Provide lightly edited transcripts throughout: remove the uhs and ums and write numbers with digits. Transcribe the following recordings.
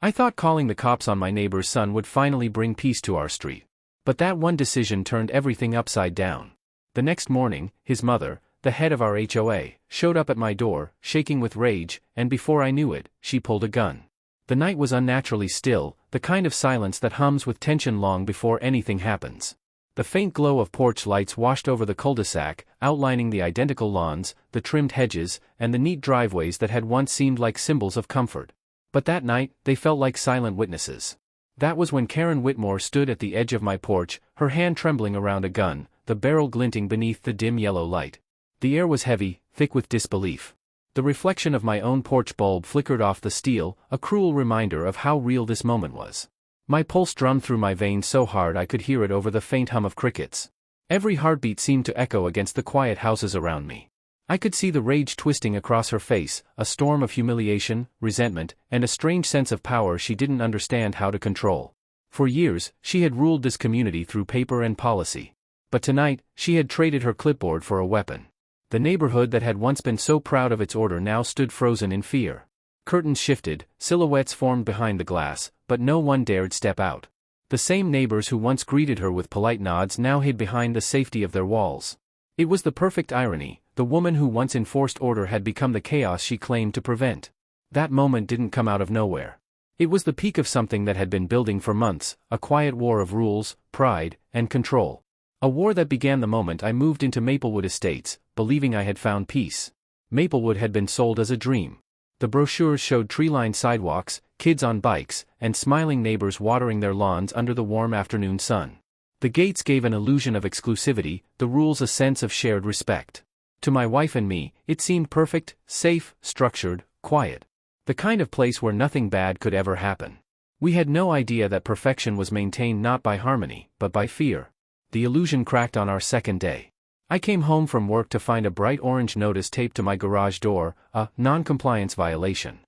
I thought calling the cops on my neighbor's son would finally bring peace to our street. But that one decision turned everything upside down. The next morning, his mother, the head of our HOA, showed up at my door, shaking with rage, and before I knew it, she pulled a gun. The night was unnaturally still, the kind of silence that hums with tension long before anything happens. The faint glow of porch lights washed over the cul-de-sac, outlining the identical lawns, the trimmed hedges, and the neat driveways that had once seemed like symbols of comfort. But that night, they felt like silent witnesses. That was when Karen Whitmore stood at the edge of my porch, her hand trembling around a gun, the barrel glinting beneath the dim yellow light. The air was heavy, thick with disbelief. The reflection of my own porch bulb flickered off the steel, a cruel reminder of how real this moment was. My pulse drummed through my veins so hard I could hear it over the faint hum of crickets. Every heartbeat seemed to echo against the quiet houses around me. I could see the rage twisting across her face, a storm of humiliation, resentment, and a strange sense of power she didn't understand how to control. For years, she had ruled this community through paper and policy. But tonight, she had traded her clipboard for a weapon. The neighborhood that had once been so proud of its order now stood frozen in fear. Curtains shifted, silhouettes formed behind the glass, but no one dared step out. The same neighbors who once greeted her with polite nods now hid behind the safety of their walls. It was the perfect irony. The woman who once enforced order had become the chaos she claimed to prevent. That moment didn't come out of nowhere. It was the peak of something that had been building for months, a quiet war of rules, pride, and control. A war that began the moment I moved into Maplewood Estates, believing I had found peace. Maplewood had been sold as a dream. The brochures showed tree-lined sidewalks, kids on bikes, and smiling neighbors watering their lawns under the warm afternoon sun. The gates gave an illusion of exclusivity, the rules a sense of shared respect. To my wife and me, it seemed perfect, safe, structured, quiet. The kind of place where nothing bad could ever happen. We had no idea that perfection was maintained not by harmony, but by fear. The illusion cracked on our second day. I came home from work to find a bright orange notice taped to my garage door, a non-compliance violation.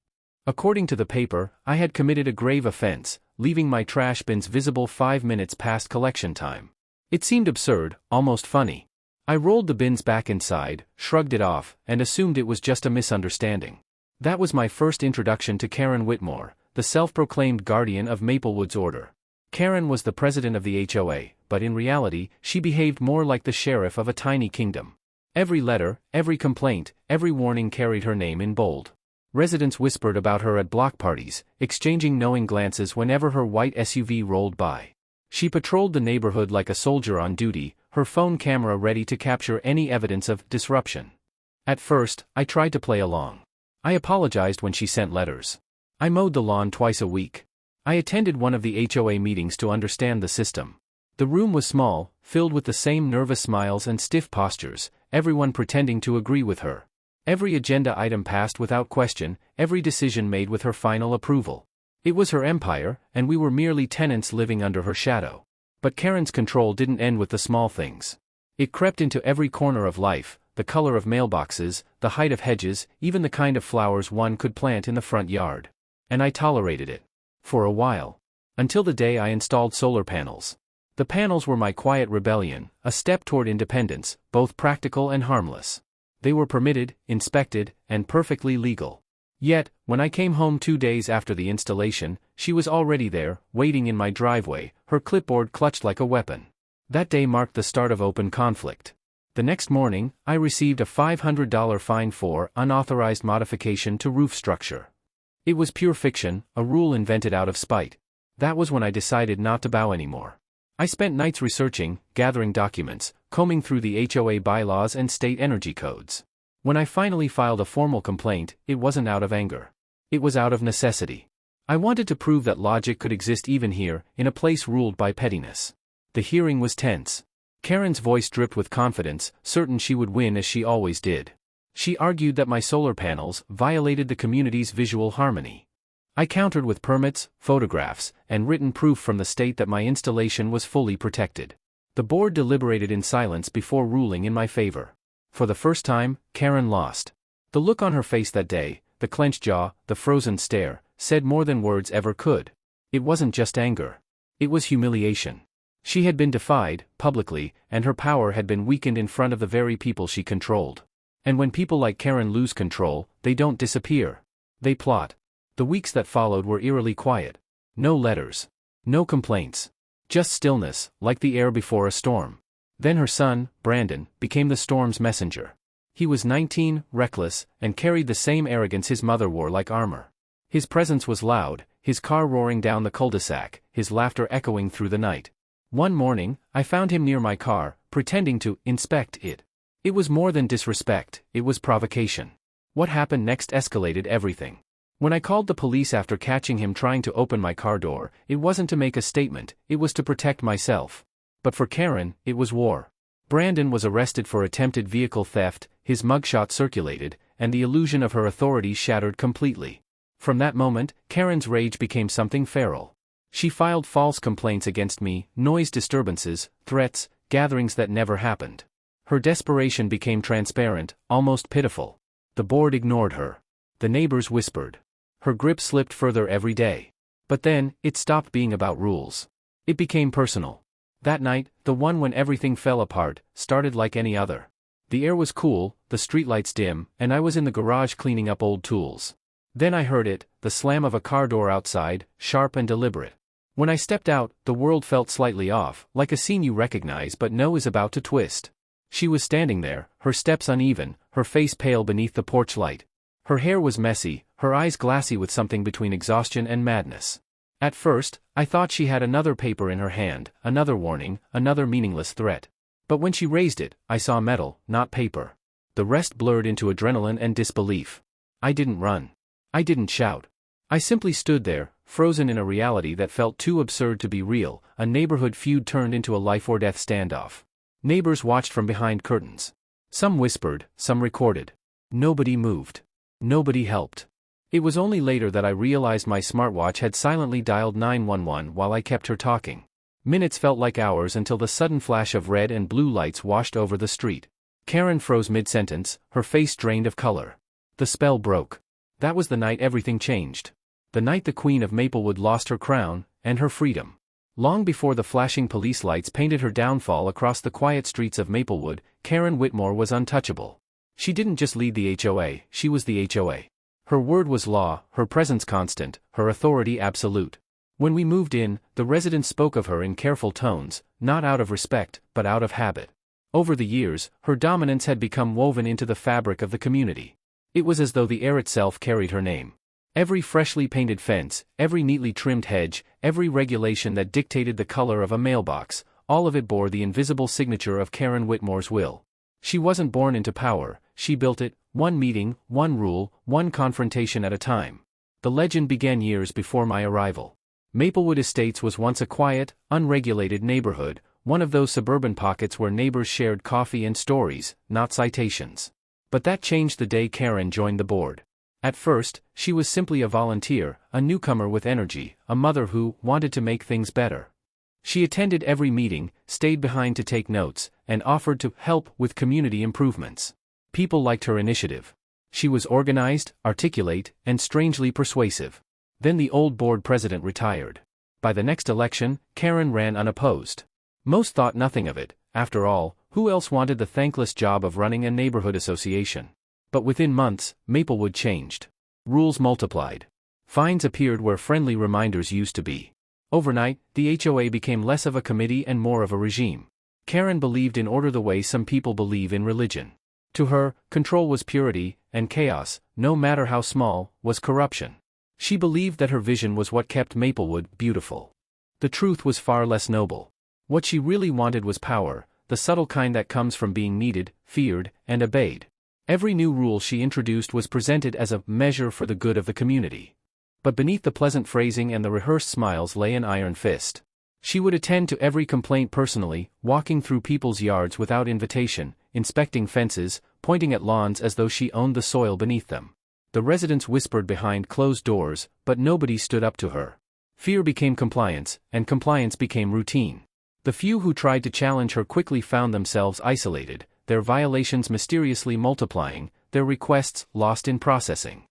According to the paper, I had committed a grave offense, leaving my trash bins visible 5 minutes past collection time. It seemed absurd, almost funny. I rolled the bins back inside, shrugged it off, and assumed it was just a misunderstanding. That was my first introduction to Karen Whitmore, the self-proclaimed guardian of Maplewood's order. Karen was the president of the HOA, but in reality, she behaved more like the sheriff of a tiny kingdom. Every letter, every complaint, every warning carried her name in bold. Residents whispered about her at block parties, exchanging knowing glances whenever her white SUV rolled by. She patrolled the neighborhood like a soldier on duty, her phone camera ready to capture any evidence of disruption. At first, I tried to play along. I apologized when she sent letters. I mowed the lawn twice a week. I attended one of the HOA meetings to understand the system. The room was small, filled with the same nervous smiles and stiff postures, everyone pretending to agree with her. Every agenda item passed without question, every decision made with her final approval. It was her empire, and we were merely tenants living under her shadow. But Karen's control didn't end with the small things. It crept into every corner of life, the color of mailboxes, the height of hedges, even the kind of flowers one could plant in the front yard. And I tolerated it. For a while. Until the day I installed solar panels. The panels were my quiet rebellion, a step toward independence, both practical and harmless. They were permitted, inspected, and perfectly legal. Yet, when I came home 2 days after the installation, she was already there, waiting in my driveway, her clipboard clutched like a weapon. That day marked the start of open conflict. The next morning, I received a $500 fine for unauthorized modification to roof structure. It was pure fiction, a rule invented out of spite. That was when I decided not to bow anymore. I spent nights researching, gathering documents, combing through the HOA bylaws and state energy codes. When I finally filed a formal complaint, it wasn't out of anger. It was out of necessity. I wanted to prove that logic could exist even here, in a place ruled by pettiness. The hearing was tense. Karen's voice dripped with confidence, certain she would win as she always did. She argued that my solar panels violated the community's visual harmony. I countered with permits, photographs, and written proof from the state that my installation was fully protected. The board deliberated in silence before ruling in my favor. For the first time, Karen lost. The look on her face that day, the clenched jaw, the frozen stare, said more than words ever could. It wasn't just anger. It was humiliation. She had been defied, publicly, and her power had been weakened in front of the very people she controlled. And when people like Karen lose control, they don't disappear. They plot. The weeks that followed were eerily quiet. No letters. No complaints. Just stillness, like the air before a storm. Then her son, Brandon, became the storm's messenger. He was 19, reckless, and carried the same arrogance his mother wore like armor. His presence was loud, his car roaring down the cul-de-sac, his laughter echoing through the night. One morning, I found him near my car, pretending to inspect it. It was more than disrespect, it was provocation. What happened next escalated everything. When I called the police after catching him trying to open my car door, it wasn't to make a statement, it was to protect myself. But for Karen, it was war. Brandon was arrested for attempted vehicle theft, his mugshot circulated, and the illusion of her authority shattered completely. From that moment, Karen's rage became something feral. She filed false complaints against me, noise disturbances, threats, gatherings that never happened. Her desperation became transparent, almost pitiful. The board ignored her. The neighbors whispered. Her grip slipped further every day. But then, it stopped being about rules. It became personal. That night, the one when everything fell apart, started like any other. The air was cool, the streetlights dim, and I was in the garage cleaning up old tools. Then I heard it, the slam of a car door outside, sharp and deliberate. When I stepped out, the world felt slightly off, like a scene you recognize but know is about to twist. She was standing there, her steps uneven, her face pale beneath the porch light. Her hair was messy, her eyes glassy with something between exhaustion and madness. At first, I thought she had another paper in her hand, another warning, another meaningless threat. But when she raised it, I saw metal, not paper. The rest blurred into adrenaline and disbelief. I didn't run. I didn't shout. I simply stood there, frozen in a reality that felt too absurd to be real, a neighborhood feud turned into a life-or-death standoff. Neighbors watched from behind curtains. Some whispered, some recorded. Nobody moved. Nobody helped. It was only later that I realized my smartwatch had silently dialed 911 while I kept her talking. Minutes felt like hours until the sudden flash of red and blue lights washed over the street. Karen froze mid-sentence, her face drained of color. The spell broke. That was the night everything changed. The night the Queen of Maplewood lost her crown, and her freedom. Long before the flashing police lights painted her downfall across the quiet streets of Maplewood, Karen Whitmore was untouchable. She didn't just lead the HOA, she was the HOA. Her word was law, her presence constant, her authority absolute. When we moved in, the residents spoke of her in careful tones, not out of respect, but out of habit. Over the years, her dominance had become woven into the fabric of the community. It was as though the air itself carried her name. Every freshly painted fence, every neatly trimmed hedge, every regulation that dictated the color of a mailbox, all of it bore the invisible signature of Karen Whitmore's will. She wasn't born into power, she built it, one meeting, one rule, one confrontation at a time. The legend began years before my arrival. Maplewood Estates was once a quiet, unregulated neighborhood, one of those suburban pockets where neighbors shared coffee and stories, not citations. But that changed the day Karen joined the board. At first, she was simply a volunteer, a newcomer with energy, a mother who wanted to make things better. She attended every meeting, stayed behind to take notes, and offered to help with community improvements. People liked her initiative. She was organized, articulate, and strangely persuasive. Then the old board president retired. By the next election, Karen ran unopposed. Most thought nothing of it. After all, who else wanted the thankless job of running a neighborhood association? But within months, Maplewood changed. Rules multiplied. Fines appeared where friendly reminders used to be. Overnight, the HOA became less of a committee and more of a regime. Karen believed in order the way some people believe in religion. To her, control was purity, and chaos, no matter how small, was corruption. She believed that her vision was what kept Maplewood beautiful. The truth was far less noble. What she really wanted was power, the subtle kind that comes from being needed, feared, and obeyed. Every new rule she introduced was presented as a measure for the good of the community. But beneath the pleasant phrasing and the rehearsed smiles lay an iron fist. She would attend to every complaint personally, walking through people's yards without invitation, inspecting fences, pointing at lawns as though she owned the soil beneath them. The residents whispered behind closed doors, but nobody stood up to her. Fear became compliance, and compliance became routine. The few who tried to challenge her quickly found themselves isolated, their violations mysteriously multiplying, their requests lost in processing.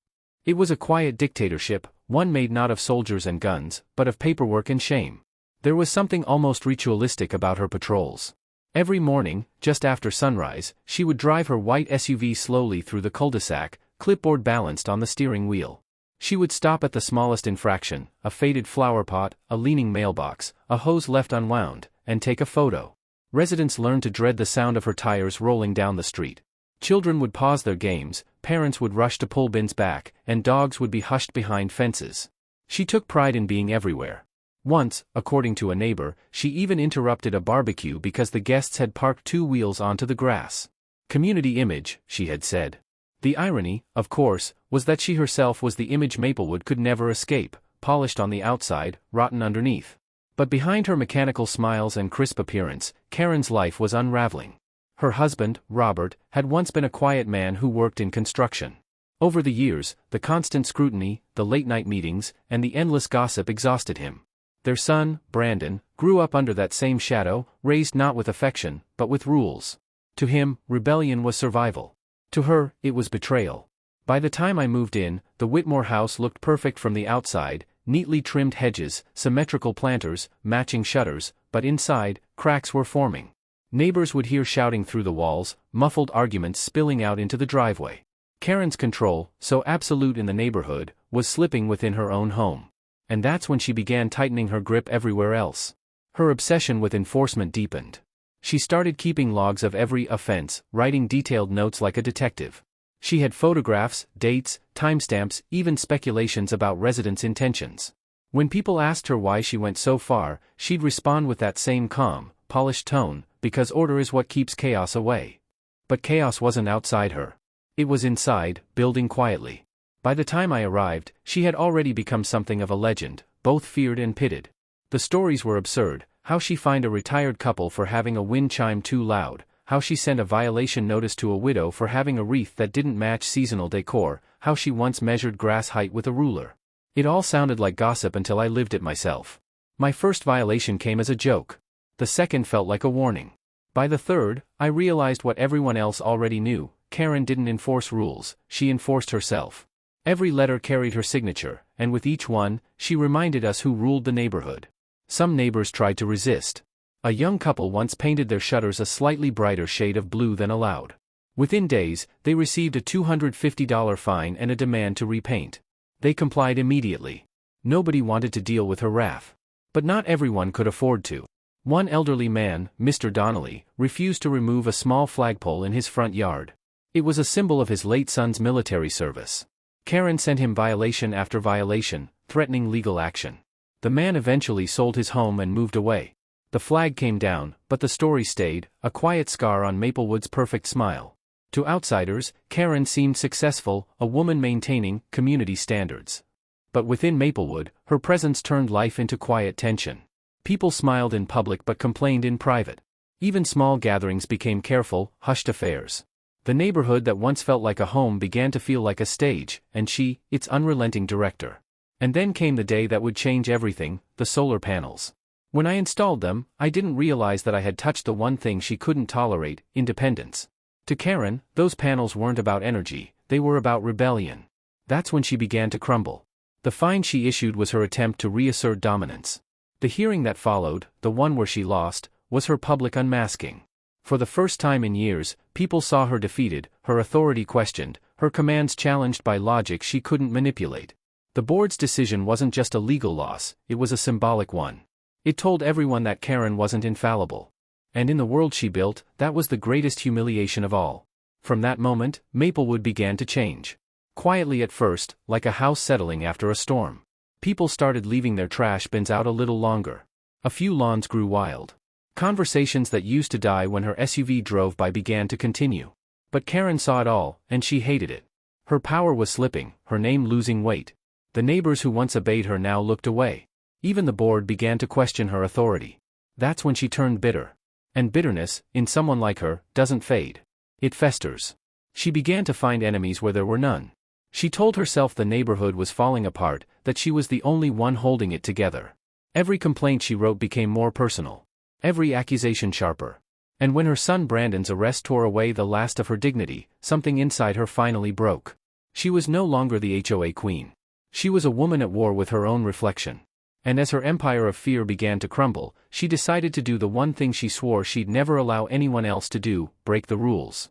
It was a quiet dictatorship, one made not of soldiers and guns, but of paperwork and shame. There was something almost ritualistic about her patrols. Every morning, just after sunrise, she would drive her white SUV slowly through the cul-de-sac, clipboard balanced on the steering wheel. She would stop at the smallest infraction, a faded flower pot, a leaning mailbox, a hose left unwound, and take a photo. Residents learned to dread the sound of her tires rolling down the street. Children would pause their games, parents would rush to pull bins back, and dogs would be hushed behind fences. She took pride in being everywhere. Once, according to a neighbor, she even interrupted a barbecue because the guests had parked two wheels onto the grass. Community image, she had said. The irony, of course, was that she herself was the image Maplewood could never escape, polished on the outside, rotten underneath. But behind her mechanical smiles and crisp appearance, Karen's life was unraveling. Her husband, Robert, had once been a quiet man who worked in construction. Over the years, the constant scrutiny, the late-night meetings, and the endless gossip exhausted him. Their son, Brandon, grew up under that same shadow, raised not with affection, but with rules. To him, rebellion was survival. To her, it was betrayal. By the time I moved in, the Whitmore house looked perfect from the outside, neatly trimmed hedges, symmetrical planters, matching shutters, but inside, cracks were forming. Neighbors would hear shouting through the walls, muffled arguments spilling out into the driveway. Karen's control, so absolute in the neighborhood, was slipping within her own home. And that's when she began tightening her grip everywhere else. Her obsession with enforcement deepened. She started keeping logs of every offense, writing detailed notes like a detective. She had photographs, dates, timestamps, even speculations about residents' intentions. When people asked her why she went so far, she'd respond with that same calm, polished tone, because order is what keeps chaos away. But chaos wasn't outside her. It was inside, building quietly. By the time I arrived, she had already become something of a legend, both feared and pitied. The stories were absurd: how she fined a retired couple for having a wind chime too loud, how she sent a violation notice to a widow for having a wreath that didn't match seasonal decor, how she once measured grass height with a ruler. It all sounded like gossip until I lived it myself. My first violation came as a joke. The second felt like a warning. By the third, I realized what everyone else already knew: Karen didn't enforce rules, she enforced herself. Every letter carried her signature, and with each one, she reminded us who ruled the neighborhood. Some neighbors tried to resist. A young couple once painted their shutters a slightly brighter shade of blue than allowed. Within days, they received a $250 fine and a demand to repaint. They complied immediately. Nobody wanted to deal with her wrath. But not everyone could afford to. One elderly man, Mr. Donnelly, refused to remove a small flagpole in his front yard. It was a symbol of his late son's military service. Karen sent him violation after violation, threatening legal action. The man eventually sold his home and moved away. The flag came down, but the story stayed, a quiet scar on Maplewood's perfect smile. To outsiders, Karen seemed successful, a woman maintaining community standards. But within Maplewood, her presence turned life into quiet tension. People smiled in public but complained in private. Even small gatherings became careful, hushed affairs. The neighborhood that once felt like a home began to feel like a stage, and she, its unrelenting director. And then came the day that would change everything: the solar panels. When I installed them, I didn't realize that I had touched the one thing she couldn't tolerate: independence. To Karen, those panels weren't about energy, they were about rebellion. That's when she began to crumble. The fine she issued was her attempt to reassert dominance. The hearing that followed, the one where she lost, was her public unmasking. For the first time in years, people saw her defeated, her authority questioned, her commands challenged by logic she couldn't manipulate. The board's decision wasn't just a legal loss, it was a symbolic one. It told everyone that Karen wasn't infallible. And in the world she built, that was the greatest humiliation of all. From that moment, Maplewood began to change. Quietly at first, like a house settling after a storm. People started leaving their trash bins out a little longer. A few lawns grew wild. Conversations that used to die when her SUV drove by began to continue. But Karen saw it all, and she hated it. Her power was slipping, her name losing weight. The neighbors who once obeyed her now looked away. Even the board began to question her authority. That's when she turned bitter. And bitterness, in someone like her, doesn't fade. It festers. She began to find enemies where there were none. She told herself the neighborhood was falling apart, that she was the only one holding it together. Every complaint she wrote became more personal. Every accusation sharper. And when her son Brandon's arrest tore away the last of her dignity, something inside her finally broke. She was no longer the HOA queen. She was a woman at war with her own reflection. And as her empire of fear began to crumble, she decided to do the one thing she swore she'd never allow anyone else to do: break the rules.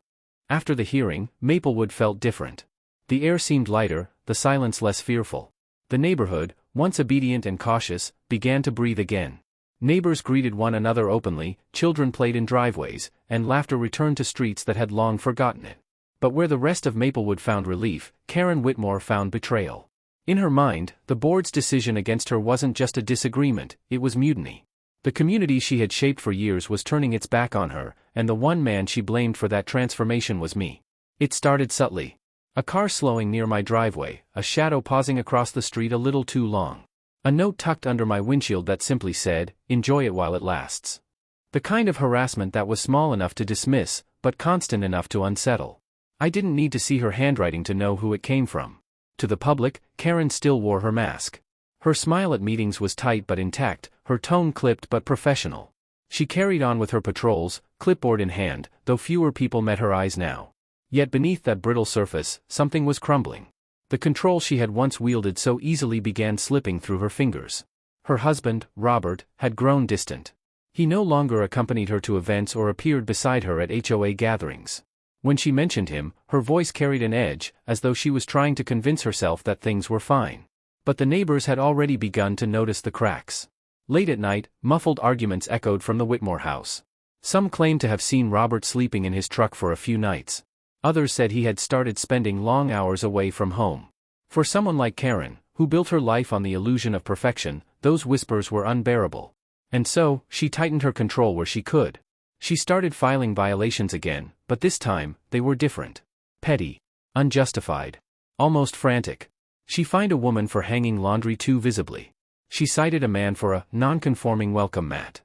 After the hearing, Maplewood felt different. The air seemed lighter, the silence less fearful. The neighborhood, once obedient and cautious, began to breathe again. Neighbors greeted one another openly, children played in driveways, and laughter returned to streets that had long forgotten it. But where the rest of Maplewood found relief, Karen Whitmore found betrayal. In her mind, the board's decision against her wasn't just a disagreement, it was mutiny. The community she had shaped for years was turning its back on her, and the one man she blamed for that transformation was me. It started subtly. A car slowing near my driveway, a shadow pausing across the street a little too long. A note tucked under my windshield that simply said, "Enjoy it while it lasts." The kind of harassment that was small enough to dismiss, but constant enough to unsettle. I didn't need to see her handwriting to know who it came from. To the public, Karen still wore her mask. Her smile at meetings was tight but intact, her tone clipped but professional. She carried on with her patrols, clipboard in hand, though fewer people met her eyes now. Yet beneath that brittle surface, something was crumbling. The control she had once wielded so easily began slipping through her fingers. Her husband, Robert, had grown distant. He no longer accompanied her to events or appeared beside her at HOA gatherings. When she mentioned him, her voice carried an edge, as though she was trying to convince herself that things were fine. But the neighbors had already begun to notice the cracks. Late at night, muffled arguments echoed from the Whitmore house. Some claimed to have seen Robert sleeping in his truck for a few nights. Others said he had started spending long hours away from home. For someone like Karen, who built her life on the illusion of perfection, those whispers were unbearable. And so, she tightened her control where she could. She started filing violations again, but this time, they were different. Petty. Unjustified. Almost frantic. She fined a woman for hanging laundry too visibly. She cited a man for a non-conforming welcome mat.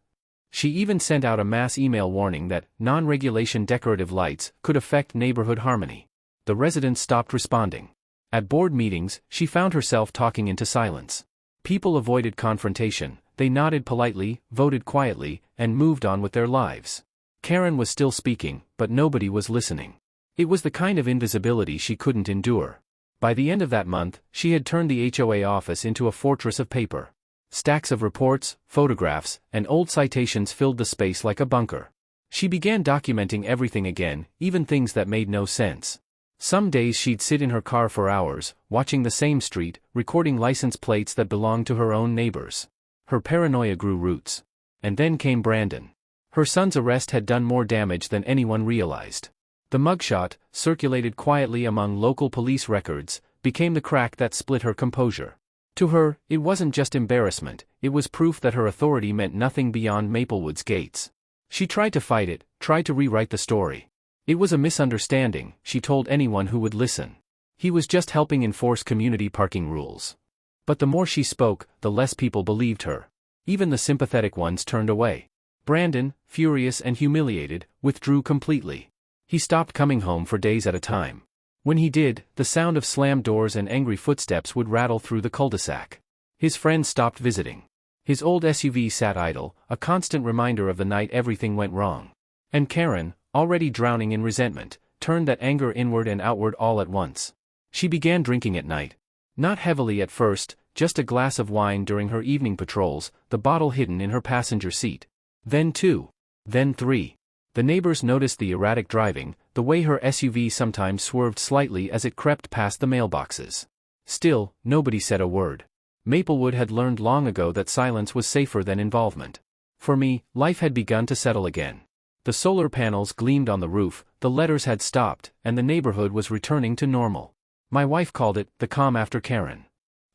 She even sent out a mass email warning that non-regulation decorative lights could affect neighborhood harmony. The residents stopped responding. At board meetings, she found herself talking into silence. People avoided confrontation, they nodded politely, voted quietly, and moved on with their lives. Karen was still speaking, but nobody was listening. It was the kind of invisibility she couldn't endure. By the end of that month, she had turned the HOA office into a fortress of paper. Stacks of reports, photographs, and old citations filled the space like a bunker. She began documenting everything again, even things that made no sense. Some days she'd sit in her car for hours, watching the same street, recording license plates that belonged to her own neighbors. Her paranoia grew roots. And then came Brandon. Her son's arrest had done more damage than anyone realized. The mugshot, circulated quietly among local police records, became the crack that split her composure. To her, it wasn't just embarrassment, it was proof that her authority meant nothing beyond Maplewood's gates. She tried to fight it, tried to rewrite the story. It was a misunderstanding, she told anyone who would listen. He was just helping enforce community parking rules. But the more she spoke, the less people believed her. Even the sympathetic ones turned away. Brandon, furious and humiliated, withdrew completely. He stopped coming home for days at a time. When he did, the sound of slammed doors and angry footsteps would rattle through the cul-de-sac. His friends stopped visiting. His old SUV sat idle, a constant reminder of the night everything went wrong. And Karen, already drowning in resentment, turned that anger inward and outward all at once. She began drinking at night. Not heavily at first, just a glass of wine during her evening patrols, the bottle hidden in her passenger seat. Then 2. Then 3. The neighbors noticed the erratic driving, the way her SUV sometimes swerved slightly as it crept past the mailboxes. Still, nobody said a word. Maplewood had learned long ago that silence was safer than involvement. For me, life had begun to settle again. The solar panels gleamed on the roof, the letters had stopped, and the neighborhood was returning to normal. My wife called it the calm after Karen.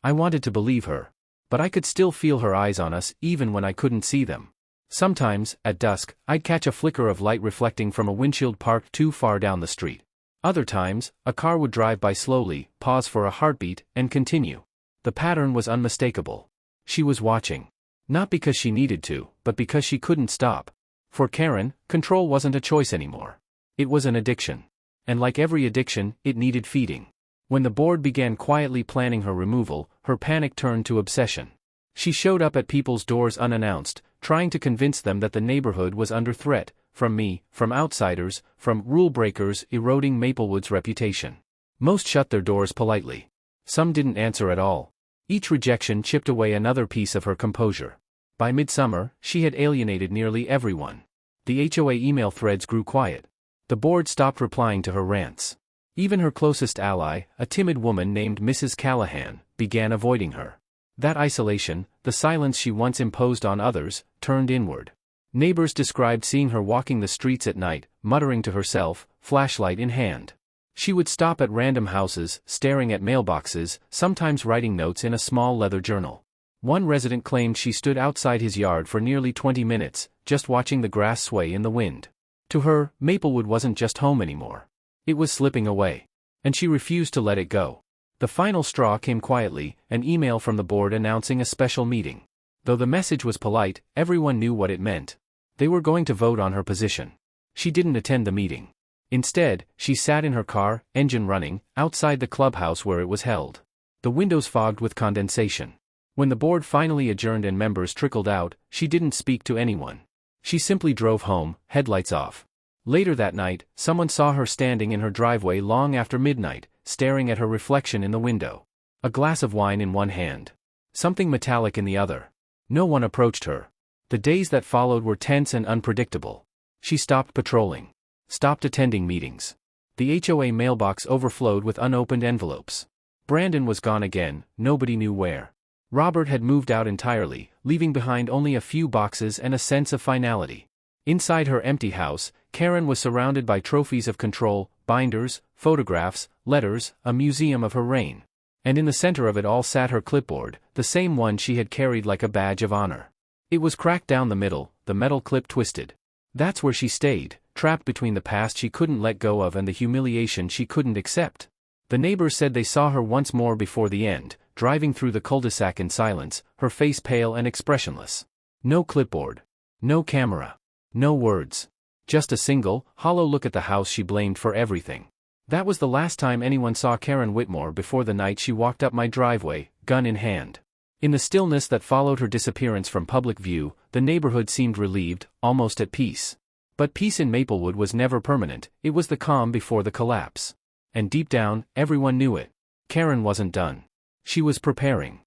I wanted to believe her. But I could still feel her eyes on us even when I couldn't see them. Sometimes, at dusk, I'd catch a flicker of light reflecting from a windshield parked too far down the street. Other times, a car would drive by slowly, pause for a heartbeat, and continue. The pattern was unmistakable. She was watching. Not because she needed to, but because she couldn't stop. For Karen, control wasn't a choice anymore. It was an addiction. And like every addiction, it needed feeding. When the board began quietly planning her removal, her panic turned to obsession. She showed up at people's doors unannounced, trying to convince them that the neighborhood was under threat, from me, from outsiders, from rule breakers eroding Maplewood's reputation. Most shut their doors politely. Some didn't answer at all. Each rejection chipped away another piece of her composure. By midsummer, she had alienated nearly everyone. The HOA email threads grew quiet. The board stopped replying to her rants. Even her closest ally, a timid woman named Mrs. Callahan, began avoiding her. That isolation, the silence she once imposed on others, turned inward. Neighbors described seeing her walking the streets at night, muttering to herself, flashlight in hand. She would stop at random houses, staring at mailboxes, sometimes writing notes in a small leather journal. One resident claimed she stood outside his yard for nearly 20 minutes, just watching the grass sway in the wind. To her, Maplewood wasn't just home anymore. It was slipping away. And she refused to let it go. The final straw came quietly, an email from the board announcing a special meeting. Though the message was polite, everyone knew what it meant. They were going to vote on her position. She didn't attend the meeting. Instead, she sat in her car, engine running, outside the clubhouse where it was held. The windows fogged with condensation. When the board finally adjourned and members trickled out, she didn't speak to anyone. She simply drove home, headlights off. Later that night, someone saw her standing in her driveway long after midnight, staring at her reflection in the window. A glass of wine in one hand. Something metallic in the other. No one approached her. The days that followed were tense and unpredictable. She stopped patrolling. Stopped attending meetings. The HOA mailbox overflowed with unopened envelopes. Brandon was gone again, nobody knew where. Robert had moved out entirely, leaving behind only a few boxes and a sense of finality. Inside her empty house, Karen was surrounded by trophies of control, binders, photographs, letters, a museum of her reign. And in the center of it all sat her clipboard, the same one she had carried like a badge of honor. It was cracked down the middle, the metal clip twisted. That's where she stayed, trapped between the past she couldn't let go of and the humiliation she couldn't accept. The neighbors said they saw her once more before the end, driving through the cul-de-sac in silence, her face pale and expressionless. No clipboard. No camera. No words. Just a single, hollow look at the house she blamed for everything. That was the last time anyone saw Karen Whitmore before the night she walked up my driveway, gun in hand. In the stillness that followed her disappearance from public view, the neighborhood seemed relieved, almost at peace. But peace in Maplewood was never permanent, it was the calm before the collapse. And deep down, everyone knew it. Karen wasn't done. She was preparing.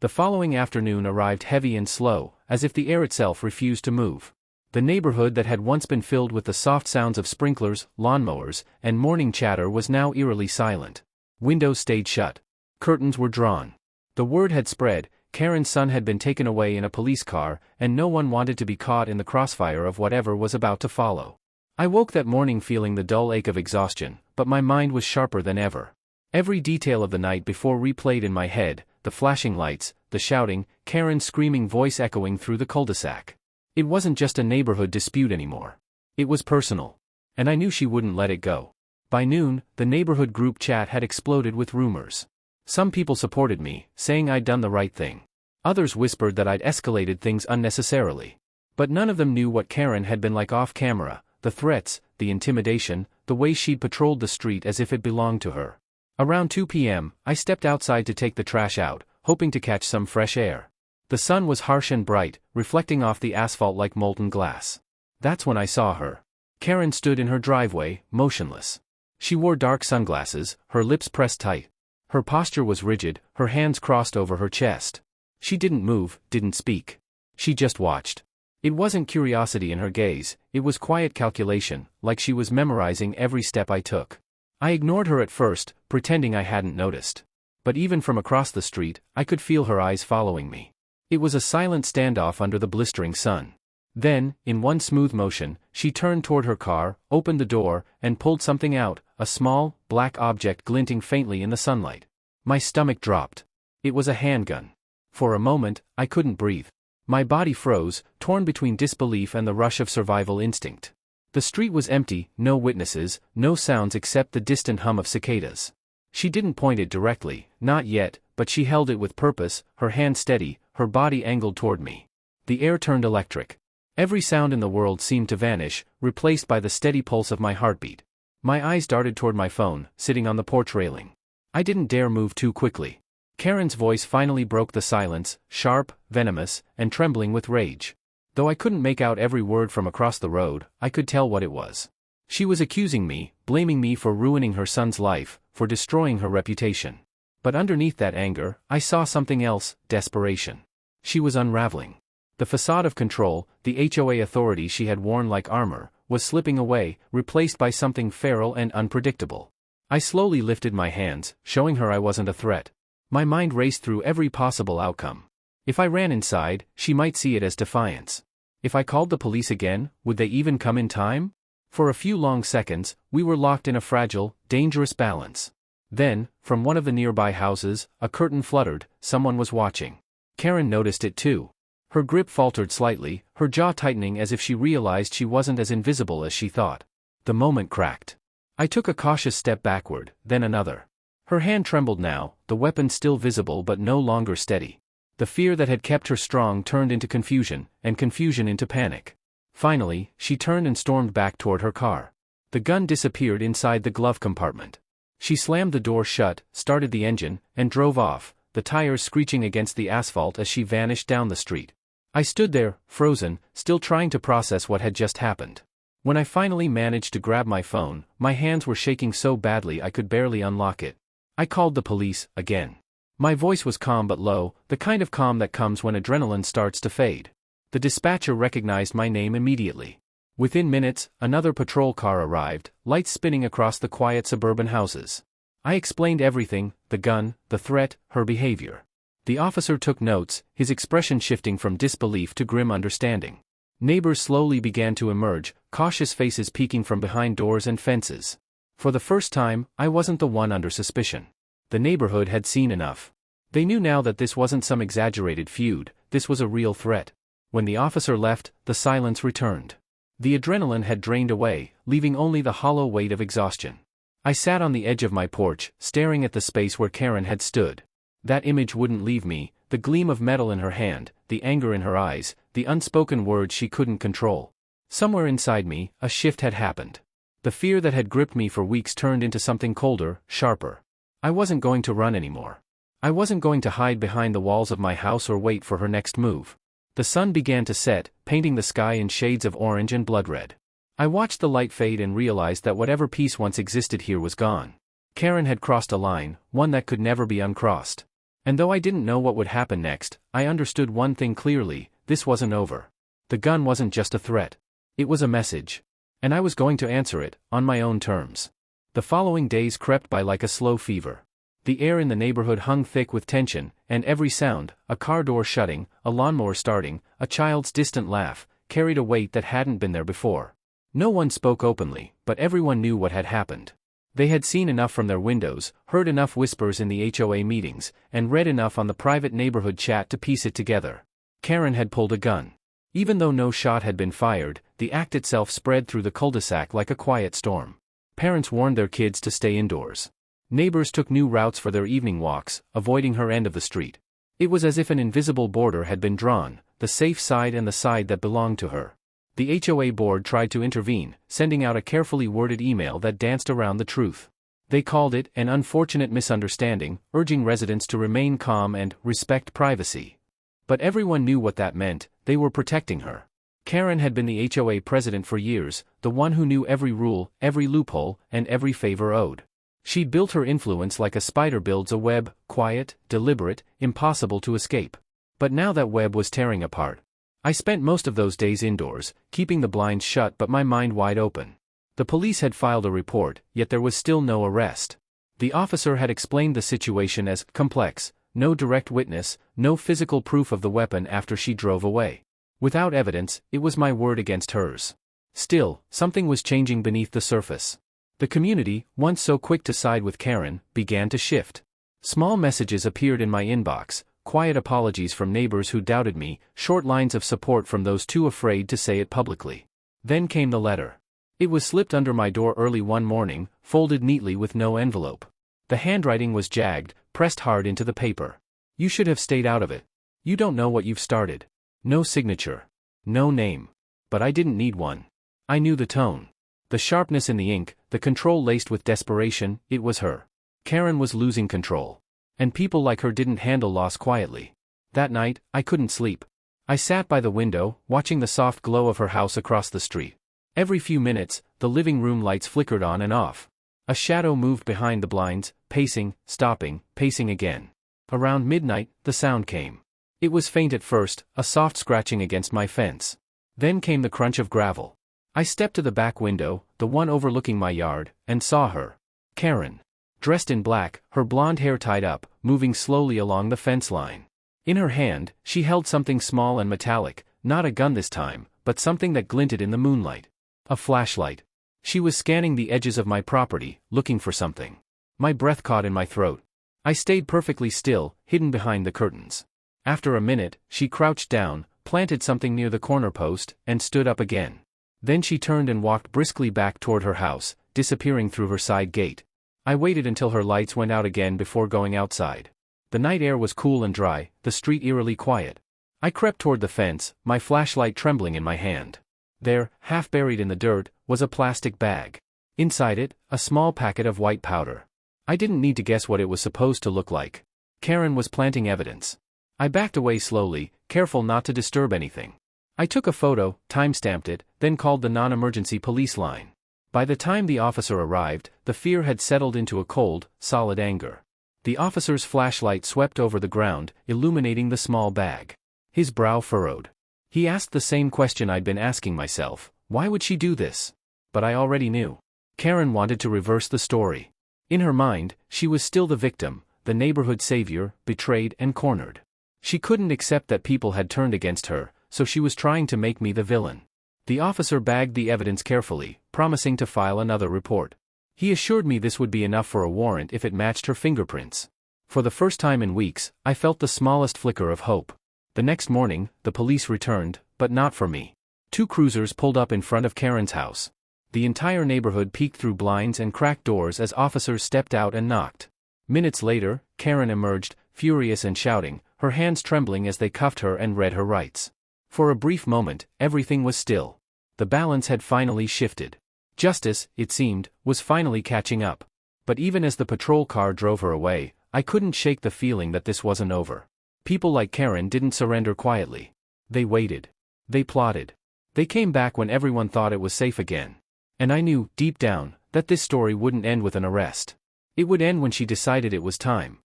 The following afternoon arrived heavy and slow, as if the air itself refused to move. The neighborhood that had once been filled with the soft sounds of sprinklers, lawnmowers, and morning chatter was now eerily silent. Windows stayed shut. Curtains were drawn. The word had spread, Karen's son had been taken away in a police car, and no one wanted to be caught in the crossfire of whatever was about to follow. I woke that morning feeling the dull ache of exhaustion, but my mind was sharper than ever. Every detail of the night before replayed in my head, the flashing lights, the shouting, Karen's screaming voice echoing through the cul-de-sac. It wasn't just a neighborhood dispute anymore. It was personal. And I knew she wouldn't let it go. By noon, the neighborhood group chat had exploded with rumors. Some people supported me, saying I'd done the right thing. Others whispered that I'd escalated things unnecessarily. But none of them knew what Karen had been like off camera, the threats, the intimidation, the way she'd patrolled the street as if it belonged to her. Around 2 p.m., I stepped outside to take the trash out, hoping to catch some fresh air. The sun was harsh and bright, reflecting off the asphalt like molten glass. That's when I saw her. Karen stood in her driveway, motionless. She wore dark sunglasses, her lips pressed tight. Her posture was rigid, her hands crossed over her chest. She didn't move, didn't speak. She just watched. It wasn't curiosity in her gaze, it was quiet calculation, like she was memorizing every step I took. I ignored her at first, pretending I hadn't noticed. But even from across the street, I could feel her eyes following me. It was a silent standoff under the blistering sun. Then, in one smooth motion, she turned toward her car, opened the door, and pulled something out, a small, black object glinting faintly in the sunlight. My stomach dropped. It was a handgun. For a moment, I couldn't breathe. My body froze, torn between disbelief and the rush of survival instinct. The street was empty, no witnesses, no sounds except the distant hum of cicadas. She didn't point it directly, not yet, but she held it with purpose, her hand steady, her body angled toward me. The air turned electric. Every sound in the world seemed to vanish, replaced by the steady pulse of my heartbeat. My eyes darted toward my phone, sitting on the porch railing. I didn't dare move too quickly. Karen's voice finally broke the silence, sharp, venomous, and trembling with rage. Though I couldn't make out every word from across the road, I could tell what it was. She was accusing me, blaming me for ruining her son's life, for destroying her reputation. But underneath that anger, I saw something else, desperation. She was unraveling. The facade of control, the HOA authority she had worn like armor, was slipping away, replaced by something feral and unpredictable. I slowly lifted my hands, showing her I wasn't a threat. My mind raced through every possible outcome. If I ran inside, she might see it as defiance. If I called the police again, would they even come in time? For a few long seconds, we were locked in a fragile, dangerous balance. Then, from one of the nearby houses, a curtain fluttered. Someone was watching. Karen noticed it too. Her grip faltered slightly, her jaw tightening as if she realized she wasn't as invisible as she thought. The moment cracked. I took a cautious step backward, then another. Her hand trembled now, the weapon still visible but no longer steady. The fear that had kept her strong turned into confusion, and confusion into panic. Finally, she turned and stormed back toward her car. The gun disappeared inside the glove compartment. She slammed the door shut, started the engine, and drove off, the tires screeching against the asphalt as she vanished down the street. I stood there, frozen, still trying to process what had just happened. When I finally managed to grab my phone, my hands were shaking so badly I could barely unlock it. I called the police, again. My voice was calm but low, the kind of calm that comes when adrenaline starts to fade. The dispatcher recognized my name immediately. Within minutes, another patrol car arrived, lights spinning across the quiet suburban houses. I explained everything, the gun, the threat, her behavior. The officer took notes, his expression shifting from disbelief to grim understanding. Neighbors slowly began to emerge, cautious faces peeking from behind doors and fences. For the first time, I wasn't the one under suspicion. The neighborhood had seen enough. They knew now that this wasn't some exaggerated feud, this was a real threat. When the officer left, the silence returned. The adrenaline had drained away, leaving only the hollow weight of exhaustion. I sat on the edge of my porch, staring at the space where Karen had stood. That image wouldn't leave me, the gleam of metal in her hand, the anger in her eyes, the unspoken words she couldn't control. Somewhere inside me, a shift had happened. The fear that had gripped me for weeks turned into something colder, sharper. I wasn't going to run anymore. I wasn't going to hide behind the walls of my house or wait for her next move. The sun began to set, painting the sky in shades of orange and blood red. I watched the light fade and realized that whatever peace once existed here was gone. Karen had crossed a line, one that could never be uncrossed. And though I didn't know what would happen next, I understood one thing clearly: this wasn't over. The gun wasn't just a threat. It was a message. And I was going to answer it, on my own terms. The following days crept by like a slow fever. The air in the neighborhood hung thick with tension, and every sound, a car door shutting, a lawnmower starting, a child's distant laugh, carried a weight that hadn't been there before. No one spoke openly, but everyone knew what had happened. They had seen enough from their windows, heard enough whispers in the HOA meetings, and read enough on the private neighborhood chat to piece it together. Karen had pulled a gun. Even though no shot had been fired, the act itself spread through the cul-de-sac like a quiet storm. Parents warned their kids to stay indoors. Neighbors took new routes for their evening walks, avoiding her end of the street. It was as if an invisible border had been drawn, the safe side and the side that belonged to her. The HOA board tried to intervene, sending out a carefully worded email that danced around the truth. They called it an unfortunate misunderstanding, urging residents to remain calm and respect privacy. But everyone knew what that meant: they were protecting her. Karen had been the HOA president for years, the one who knew every rule, every loophole, and every favor owed. She'd built her influence like a spider builds a web, quiet, deliberate, impossible to escape. But now that web was tearing apart. I spent most of those days indoors, keeping the blinds shut but my mind wide open. The police had filed a report, yet there was still no arrest. The officer had explained the situation as complex: no direct witness, no physical proof of the weapon after she drove away. Without evidence, it was my word against hers. Still, something was changing beneath the surface. The community, once so quick to side with Karen, began to shift. Small messages appeared in my inbox, quiet apologies from neighbors who doubted me, short lines of support from those too afraid to say it publicly. Then came the letter. It was slipped under my door early one morning, folded neatly with no envelope. The handwriting was jagged, pressed hard into the paper. "You should have stayed out of it. You don't know what you've started." No signature. No name. But I didn't need one. I knew the tone. The sharpness in the ink, the control laced with desperation. It was her. Karen was losing control. And people like her didn't handle loss quietly. That night, I couldn't sleep. I sat by the window, watching the soft glow of her house across the street. Every few minutes, the living room lights flickered on and off. A shadow moved behind the blinds, pacing, stopping, pacing again. Around midnight, the sound came. It was faint at first, a soft scratching against my fence. Then came the crunch of gravel. I stepped to the back window, the one overlooking my yard, and saw her. Karen. Dressed in black, her blonde hair tied up, moving slowly along the fence line. In her hand, she held something small and metallic, not a gun this time, but something that glinted in the moonlight. A flashlight. She was scanning the edges of my property, looking for something. My breath caught in my throat. I stayed perfectly still, hidden behind the curtains. After a minute, she crouched down, planted something near the corner post, and stood up again. Then she turned and walked briskly back toward her house, disappearing through her side gate. I waited until her lights went out again before going outside. The night air was cool and dry, the street eerily quiet. I crept toward the fence, my flashlight trembling in my hand. There, half buried in the dirt, was a plastic bag. Inside it, a small packet of white powder. I didn't need to guess what it was supposed to look like. Karen was planting evidence. I backed away slowly, careful not to disturb anything. I took a photo, time-stamped it, then called the non-emergency police line. By the time the officer arrived, the fear had settled into a cold, solid anger. The officer's flashlight swept over the ground, illuminating the small bag. His brow furrowed. He asked the same question I'd been asking myself: why would she do this? But I already knew. Karen wanted to reverse the story. In her mind, she was still the victim, the neighborhood savior, betrayed and cornered. She couldn't accept that people had turned against her, so she was trying to make me the villain. The officer bagged the evidence carefully, promising to file another report. He assured me this would be enough for a warrant if it matched her fingerprints. For the first time in weeks, I felt the smallest flicker of hope. The next morning, the police returned, but not for me. 2 cruisers pulled up in front of Karen's house. The entire neighborhood peeked through blinds and cracked doors as officers stepped out and knocked. Minutes later, Karen emerged, furious and shouting, her hands trembling as they cuffed her and read her rights. For a brief moment, everything was still. The balance had finally shifted. Justice, it seemed, was finally catching up. But even as the patrol car drove her away, I couldn't shake the feeling that this wasn't over. People like Karen didn't surrender quietly. They waited. They plotted. They came back when everyone thought it was safe again. And I knew, deep down, that this story wouldn't end with an arrest. It would end when she decided it was time.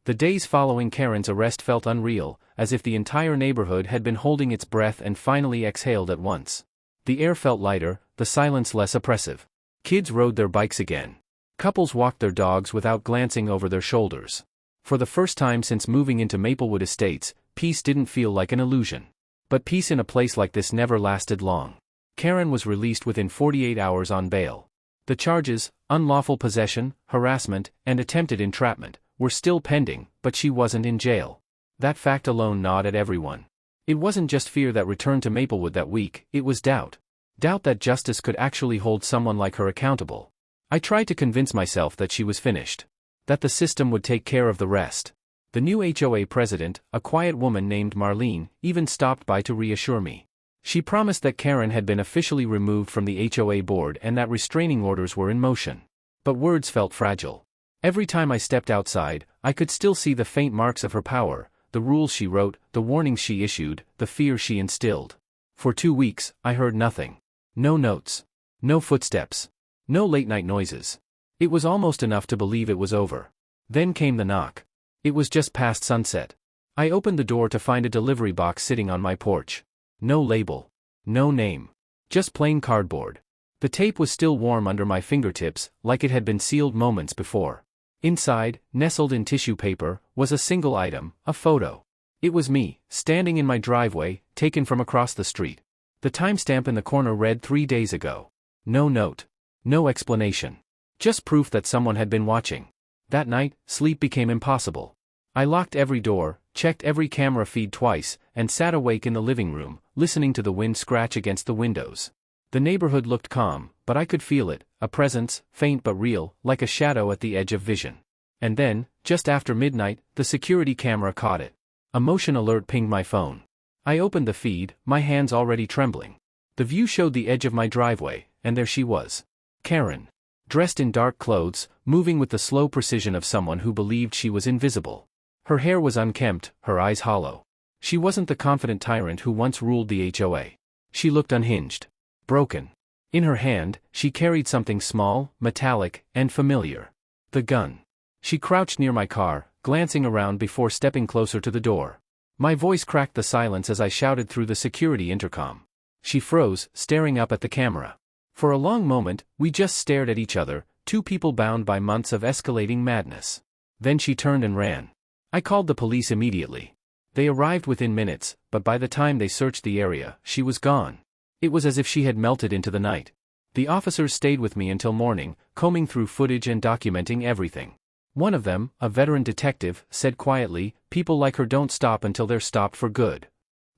The days following Karen's arrest felt unreal, as if the entire neighborhood had been holding its breath and finally exhaled at once. The air felt lighter, the silence less oppressive. Kids rode their bikes again. Couples walked their dogs without glancing over their shoulders. For the first time since moving into Maplewood Estates, peace didn't feel like an illusion. But peace in a place like this never lasted long. Karen was released within 48 hours on bail. The charges, unlawful possession, harassment, and attempted entrapment, were still pending, but she wasn't in jail. That fact alone gnawed at everyone. It wasn't just fear that returned to Maplewood that week, it was doubt. Doubt that justice could actually hold someone like her accountable. I tried to convince myself that she was finished. That the system would take care of the rest. The new HOA president, a quiet woman named Marlene, even stopped by to reassure me. She promised that Karen had been officially removed from the HOA board and that restraining orders were in motion. But words felt fragile. Every time I stepped outside, I could still see the faint marks of her power, the rules she wrote, the warnings she issued, the fear she instilled. For 2 weeks, I heard nothing. No notes. No footsteps. No late-night noises. It was almost enough to believe it was over. Then came the knock. It was just past sunset. I opened the door to find a delivery box sitting on my porch. No label. No name. Just plain cardboard. The tape was still warm under my fingertips, like it had been sealed moments before. Inside, nestled in tissue paper, was a single item, a photo. It was me, standing in my driveway, taken from across the street. The timestamp in the corner read 3 days ago. No note. No explanation. Just proof that someone had been watching. That night, sleep became impossible. I locked every door, checked every camera feed twice, and sat awake in the living room, listening to the wind scratch against the windows. The neighborhood looked calm, but I could feel it, a presence, faint but real, like a shadow at the edge of vision. And then, just after midnight, the security camera caught it. A motion alert pinged my phone. I opened the feed, my hands already trembling. The view showed the edge of my driveway, and there she was. Karen. Dressed in dark clothes, moving with the slow precision of someone who believed she was invisible. Her hair was unkempt, her eyes hollow. She wasn't the confident tyrant who once ruled the HOA. She looked unhinged. Broken. In her hand, she carried something small, metallic, and familiar. The gun. She crouched near my car, glancing around before stepping closer to the door. My voice cracked the silence as I shouted through the security intercom. She froze, staring up at the camera. For a long moment, we just stared at each other, two people bound by months of escalating madness. Then she turned and ran. I called the police immediately. They arrived within minutes, but by the time they searched the area, she was gone. It was as if she had melted into the night. The officers stayed with me until morning, combing through footage and documenting everything. One of them, a veteran detective, said quietly, "People like her don't stop until they're stopped for good."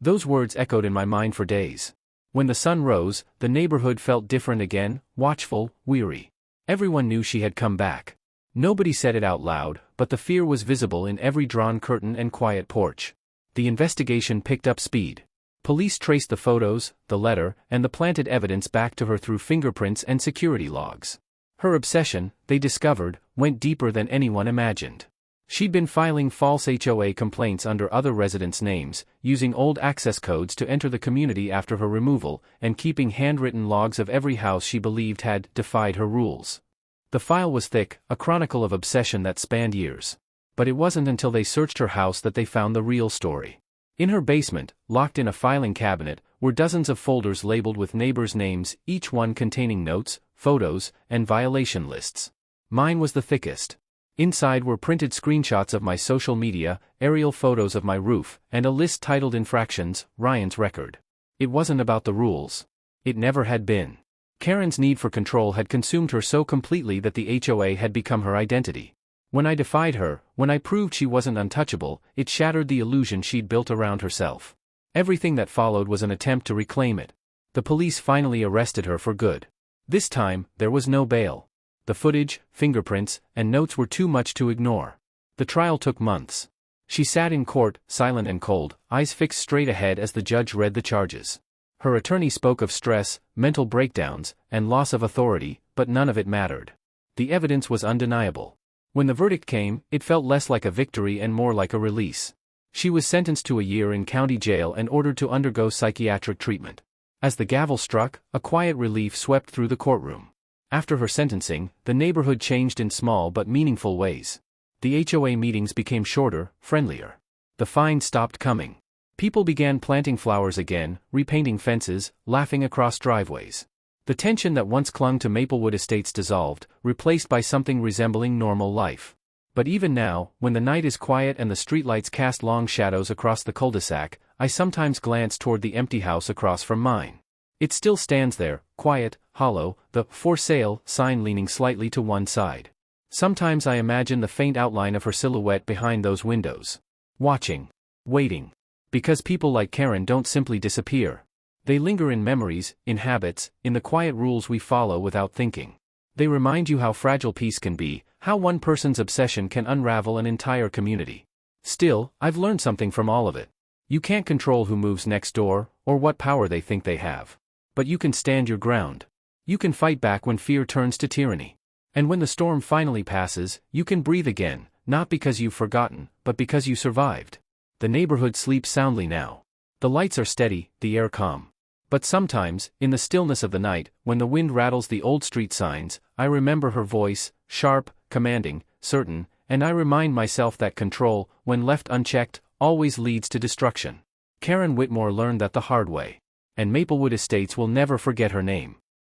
Those words echoed in my mind for days. When the sun rose, the neighborhood felt different again, watchful, weary. Everyone knew she had come back. Nobody said it out loud, but the fear was visible in every drawn curtain and quiet porch. The investigation picked up speed. Police traced the photos, the letter, and the planted evidence back to her through fingerprints and security logs. Her obsession, they discovered, went deeper than anyone imagined. She'd been filing false HOA complaints under other residents' names, using old access codes to enter the community after her removal, and keeping handwritten logs of every house she believed had defied her rules. The file was thick, a chronicle of obsession that spanned years. But it wasn't until they searched her house that they found the real story. In her basement, locked in a filing cabinet, were dozens of folders labeled with neighbors' names, each one containing notes, photos, and violation lists. Mine was the thickest. Inside were printed screenshots of my social media, aerial photos of my roof, and a list titled Infractions, Ryan's Record. It wasn't about the rules. It never had been. Karen's need for control had consumed her so completely that the HOA had become her identity. When I defied her, when I proved she wasn't untouchable, it shattered the illusion she'd built around herself. Everything that followed was an attempt to reclaim it. The police finally arrested her for good. This time, there was no bail. The footage, fingerprints, and notes were too much to ignore. The trial took months. She sat in court, silent and cold, eyes fixed straight ahead as the judge read the charges. Her attorney spoke of stress, mental breakdowns, and loss of authority, but none of it mattered. The evidence was undeniable. When the verdict came, it felt less like a victory and more like a release. She was sentenced to a year in county jail and ordered to undergo psychiatric treatment. As the gavel struck, a quiet relief swept through the courtroom. After her sentencing, the neighborhood changed in small but meaningful ways. The HOA meetings became shorter, friendlier. The fines stopped coming. People began planting flowers again, repainting fences, laughing across driveways. The tension that once clung to Maplewood Estates dissolved, replaced by something resembling normal life. But even now, when the night is quiet and the streetlights cast long shadows across the cul-de-sac, I sometimes glance toward the empty house across from mine. It still stands there, quiet, hollow, the "for sale" sign leaning slightly to one side. Sometimes I imagine the faint outline of her silhouette behind those windows. Watching. Waiting. Because people like Karen don't simply disappear. They linger in memories, in habits, in the quiet rules we follow without thinking. They remind you how fragile peace can be, how one person's obsession can unravel an entire community. Still, I've learned something from all of it. You can't control who moves next door, or what power they think they have. But you can stand your ground. You can fight back when fear turns to tyranny. And when the storm finally passes, you can breathe again, not because you've forgotten, but because you survived. The neighborhood sleeps soundly now. The lights are steady, the air calm. But sometimes, in the stillness of the night, when the wind rattles the old street signs, I remember her voice, sharp, commanding, certain, and I remind myself that control, when left unchecked, always leads to destruction. Karen Whitmore learned that the hard way. And Maplewood Estates will never forget her name.